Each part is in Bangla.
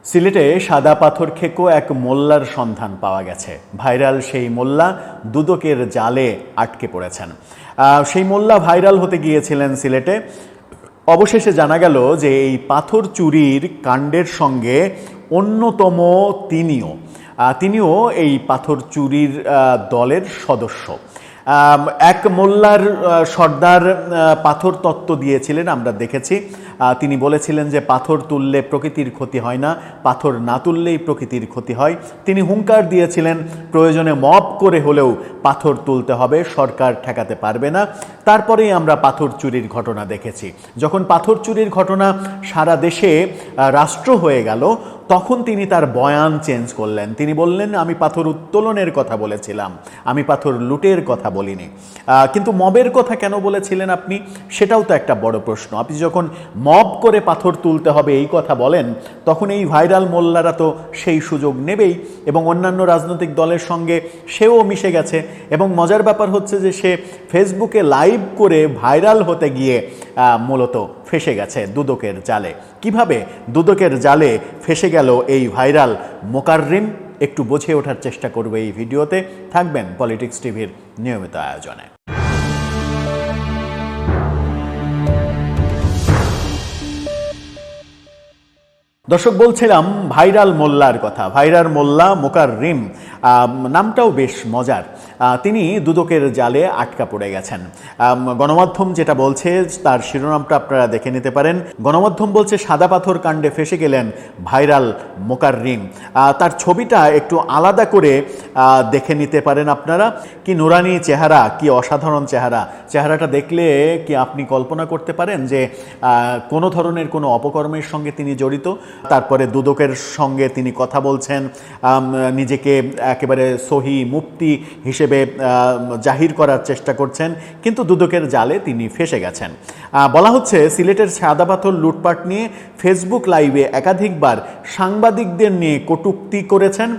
সিলেটে সাদা পাথর খেকো এক মোল্লার সন্ধান পাওয়া গেছে। ভাইরাল সেই মোল্লা দুদকের জালে আটকে পড়েছেন। সেই মোল্লা ভাইরাল হতে গিয়েছিলেন সিলেটে। অবশেষে জানা গেল যে এই পাথর চুরির কাণ্ডের সঙ্গে অন্যতম তিনিও এই পাথর চুরির দলের সদস্য। এক মোল্লার সর্দার পাথর তত্ত্ব দিয়েছিলেন, আমরা দেখেছি। তিনি বলেছিলেন যে পাথর তুললে প্রকৃতির ক্ষতি হয় না, পাথর না তুললেই প্রকৃতির ক্ষতি হয়। তিনি হুঙ্কার দিয়েছিলেন প্রয়োজনে মব করে হলেও পাথর তুলতে হবে, সরকার ঠেকাতে পারবে না। তারপরেই আমরা পাথর চুরির ঘটনা দেখেছি। যখন পাথর চুরির ঘটনা সারা দেশে রাষ্ট্র হয়ে গেল, তখন তিনি তার বয়ান চেঞ্জ করলেন। তিনি বললেন, আমি পাথর উত্তোলনের কথা বলেছিলাম, আমি পাথর লুটের কথা বলিনি। কিন্তু মবের কথা কেন বলেছিলেন আপনি? সেটাও তো একটা বড় প্রশ্ন। আপনি যখন মব করে পাথর তুলতে হবে এই কথা বলেন, তখন এই ভাইরাল মোল্লারা তো সেই সুযোগ নেবেই, এবং অন্যান্য রাজনৈতিক দলের সঙ্গে সেও মিশে গেছে। এবং মজার ব্যাপার হচ্ছে যে সে ফেসবুকে লাইভ করে ভাইরাল হতে গিয়ে মূলত ফেসে গেছে দুদকের জালে। কিভাবে দুদকের জালে ফেসে গেল এই ভাইরাল মোকাররিম, একটু বুঝে ওঠার চেষ্টা করবে এই ভিডিওতে। থাকবেন পলিটিক্স টিভির নিয়মিত আয়োজনে। দর্শক, বলছিলাম ভাইরাল মোল্লার কথা। ভাইরাল মোল্লা মোকাররিম নামটাও বেশ মজার। তিনি দুদকের জালে আটকা পড়ে গেছেন। গণমাধ্যম যেটা বলছে তার শিরোনামটা আপনারা দেখে নিতে পারেন। গণমাধ্যম বলছে, সাদা পাথর কাণ্ডে ফেসে গেলেন ভাইরাল মোকাররিম। তার ছবিটা একটু আলাদা করে দেখে নিতে পারেন আপনারা। কি নুরানি চেহারা, কি অসাধারণ চেহারা। চেহারাটা দেখলে কি আপনি কল্পনা করতে পারেন যে কোনো ধরনের কোনো অপকর্মের সঙ্গে তিনি জড়িত? তারপরে দুদকের সঙ্গে তিনি কথা বলছেন, নিজেকে একেবারে সহি মুফতি হিসেবে জাহির করার চেষ্টা করছেন, কিন্তু দুদকের জালে তিনি ফেসে গেছেন। বলা হচ্ছে, সিলেটের সাদা পাথর লুটপাট নিয়ে ফেসবুক লাইভে একাধিকবার সাংবাদিকদের নিয়ে কটূক্তি করেছেন,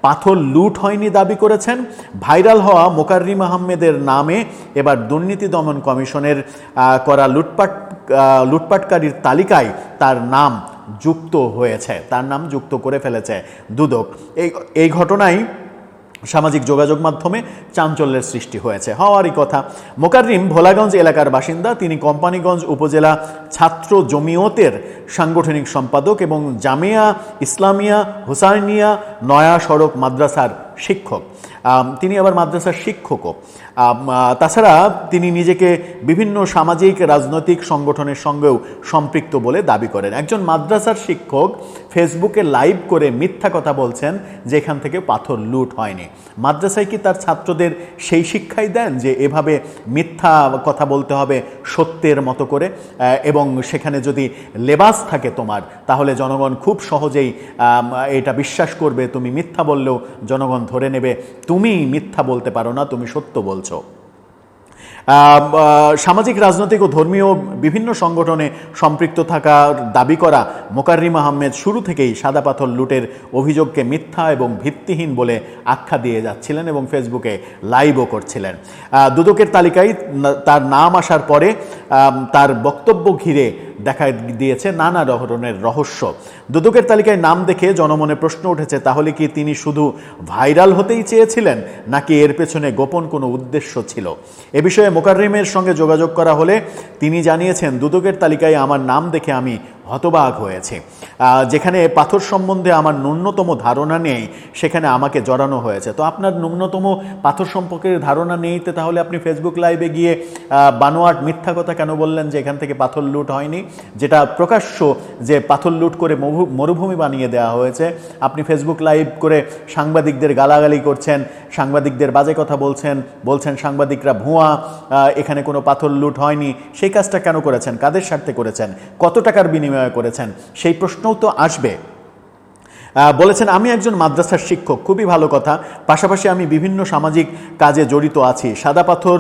পাথর লুট হয়নি দাবি করেছেন। ভাইরাল হওয়া মোকাররিম আহমেদের নামে এবার দুর্নীতি দমন কমিশনের করা লুটপাটকারীর তালিকায় তার নাম যুক্ত হয়েছে, তার নাম যুক্ত করে ফেলেছে দুদক। এই ঘটনায় সামাজিক যোগাযোগ মাধ্যমে চাঞ্চল্যের সৃষ্টি হয়েছে, হওয়ারই কথা। মোকাররিম ভোলাগঞ্জ এলাকার বাসিন্দা। তিনি কোম্পানীগঞ্জ উপজেলা ছাত্র জমিয়তের সাংগঠনিক সম্পাদক এবং জামিয়া ইসলামিয়া হুসাইনিয়া নয়া সড়ক মাদ্রাসার শিক্ষক। তিনি আবার মাদ্রাসার শিক্ষকও। তাছাড়া তিনি নিজেকে বিভিন্ন সামাজিক রাজনৈতিক সংগঠনের সঙ্গেও সম্পৃক্ত বলে দাবি করেন। একজন মাদ্রাসার শিক্ষক ফেসবুকে লাইভ করে মিথ্যা কথা বলছেন যে এখান থেকে পাথর লুট হয়নি। মাদ্রাসায় কি তার ছাত্রদের সেই শিক্ষাই দেন যে এভাবে মিথ্যা কথা বলতে হবে সত্যের মতো করে? এবং সেখানে যদি লেবাস থাকে তোমার, তাহলে জনগণ খুব সহজেই এটা বিশ্বাস করবে। তুমি মিথ্যা বললেও জনগণ ধরে নেবে তুমি মিথ্যা বলতে পারো না, তুমি সত্য বলছো। সামাজিক, রাজনৈতিক ও ধর্মীয় বিভিন্ন সংগঠনে সম্পৃক্ত থাকার দাবি করা মোকাররিম আহমেদ শুরু থেকেই সাদা পাথর লুটের অভিযোগকে মিথ্যা এবং ভিত্তিহীন বলে আখ্যা দিয়ে যাচ্ছিলেন এবং ফেসবুকে লাইভও করছিলেন। দুদকের তালিকায় তার নাম আসার পরে তার বক্তব্য ঘিরে দেখা দিয়েছে নানা ধরনের রহস্য। দুদকের তালিকায় নাম দেখে জনমনে প্রশ্ন উঠেছে, তাহলে কি তিনি শুধু ভাইরাল হতেই চেয়েছিলেন, নাকি এর পেছনে গোপন কোনো উদ্দেশ্য ছিল? এ বিষয়ে মোকাররিমের সঙ্গে যোগাযোগ করা হলে তিনি জানিয়েছেন, দুদকের তালিকায় আমার নাম দেখে আমি হতবাক হয়েছে। যেখানে পাথর সম্বন্ধে আমার ন্যূনতম ধারণা নেই, সেখানে আমাকে জড়ানো হয়েছে। তো আপনার ন্যূনতম পাথর সম্পর্কে ধারণা নেই, তাহলে আপনি ফেসবুক লাইভে গিয়ে বানোয়াট মিথ্যা কথা কেন বললেন যে এখান থেকে পাথর লুট হয়নি, যেটা প্রকাশ্য যে পাথর লুট করে মরুভূমি বানিয়ে দেওয়া হয়েছে? আপনি ফেসবুক লাইভ করে সাংবাদিকদের গালাগালি করছেন, সাংবাদিকদের বাজে কথা বলছেন সাংবাদিকরা ভুয়া, এখানে কোনো পাথর লুট হয়নি। সেই কাজটা কেন করেছেন? কাদের স্বার্থে করেছেন? কত টাকার বিনিময়ে করেছেন? সেই প্রশ্নও তো আসবে। বলেছেন, আমি একজন মাদ্রাসার শিক্ষক, খুবই ভালো কথা। পাশাপাশি আমি বিভিন্ন সামাজিক কাজে জড়িত আছি। সাদা পাথর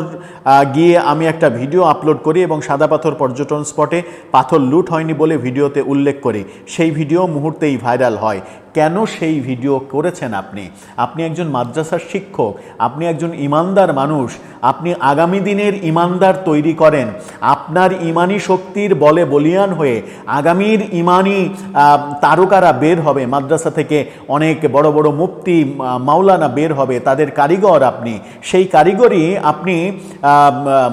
গিয়ে আমি একটা ভিডিও আপলোড করি এবং সাদা পাথর পর্যটন স্পটে পাথর লুট হয়নি বলে ভিডিওতে উল্লেখ করি। সেই ভিডিও মুহূর্তেই ভাইরাল হয়। কেন সেই ভিডিও করেছেন? আপনি একজন মাদ্রাসার শিক্ষক, আপনি একজন ইমানদার মানুষ, আপনি আগামী দিনের ইমানদার তৈরি করেন। আপনার ইমানি শক্তির বলে বলিয়ান হয়ে আগামীর ইমানি তারকারা বের হবে মাদ্রাসা থেকে, অনেক বড় বড় মুফতি মাওলানা বের হবে, তাদের কারিগর আপনি। সেই কারিগরই আপনি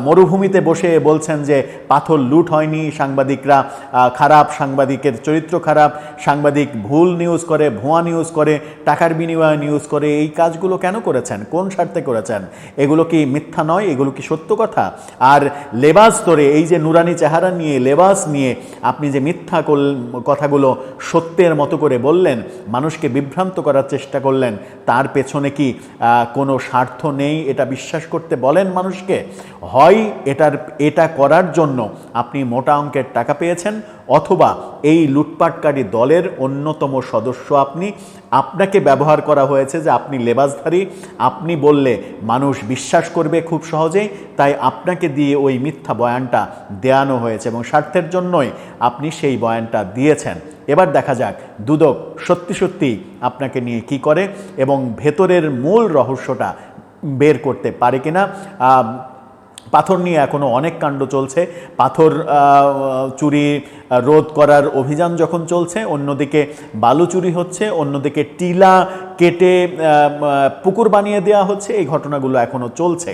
মরুভূমিতে বসে বলছেন যে পাথর লুট হয়নি, সাংবাদিকরা খারাপ, সাংবাদিকের চরিত্র খারাপ, সাংবাদিক ভুল নিউজ করে, ভুয়া নিউজ করে, টাকার বিনিময়ে নিউজ করে। এই কাজগুলো কেন করেছেন? কোন স্বার্থে করেছেন? এগুলো কি মিথ্যা নয়? এগুলো কি সত্য কথা? আর লেবাস ধরে, এই যে নুরানি চেহারা নিয়ে, লেবাস নিয়ে আপনি যে মিথ্যা কথাগুলো সত্যের মতো করে বললেন, মানুষকে বিভ্রান্ত করার চেষ্টা করলেন, তার পেছনে কি কোনো স্বার্থ নেই এটা বিশ্বাস করতে বলেন মানুষকে? হয় এটা করার জন্য আপনি মোটা অঙ্কের টাকা পেয়েছেন, অথবা এই লুটপাটকারী দলের অন্যতম সদস্য আপনাকে ব্যবহার করা হয়েছে যে আপনি লেবাসধারী, আপনি বললে মানুষ বিশ্বাস করবে খুব সহজেই, তাই আপনাকে দিয়ে ওই মিথ্যা বয়ানটা দেয়ানো হয়েছে এবং স্বার্থের জন্যই আপনি সেই বয়ানটা দিয়েছেন। এবার দেখা যাক দুদক সত্যি সত্যি আপনাকে নিয়ে কি করে এবং ভেতরের মূল রহস্যটা বের করতে পারে কিনা। পাথর নিয়ে এখনও অনেক কাণ্ড চলছে। পাথর চুরি রোধ করার অভিযান যখন চলছে, অন্যদিকে বালু চুরি হচ্ছে, অন্যদিকে টিলা কেটে পুকুর বানিয়ে দেওয়া হচ্ছে। এই ঘটনাগুলো এখনও চলছে।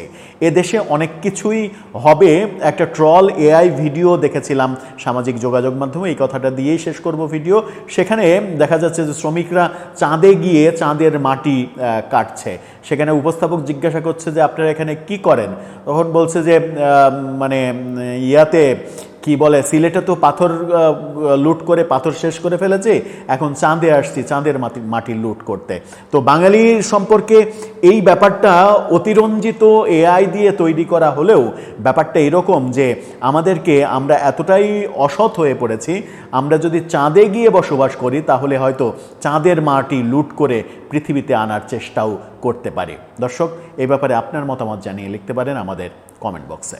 এদেশে অনেক কিছুই হবে। একটা ট্রল এআই ভিডিও দেখেছিলাম সামাজিক যোগাযোগ মাধ্যমে, এই কথাটা দিয়েই শেষ করব ভিডিও। সেখানে দেখা যাচ্ছে যে শ্রমিকরা চাঁদে গিয়ে চাঁদের মাটি কাটছে। সেখানে উপস্থাপক জিজ্ঞাসা করছে যে আপনারা এখানে কি করেন? তখন বলছে যে মানে ইয়াতে কি বলে, সিলেটে তো পাথর লুট করে পাথর শেষ করে ফেলেছে, এখন চাঁদে আসছি চাঁদের মাটি লুট করতে। তো বাঙালির সম্পর্কে এই ব্যাপারটা অতিরঞ্জিত এআই দিয়ে তৈরি করা হলেও ব্যাপারটা এরকম যে আমরা এতটাই অসৎ হয়ে পড়েছি, আমরা যদি চাঁদে গিয়ে বসবাস করি তাহলে হয়তো চাঁদের মাটি লুট করে পৃথিবীতে আনার চেষ্টাও করতে পারি। দর্শক, এই ব্যাপারে আপনার মতামত জানিয়ে লিখতে পারেন আমাদের কমেন্ট বক্সে।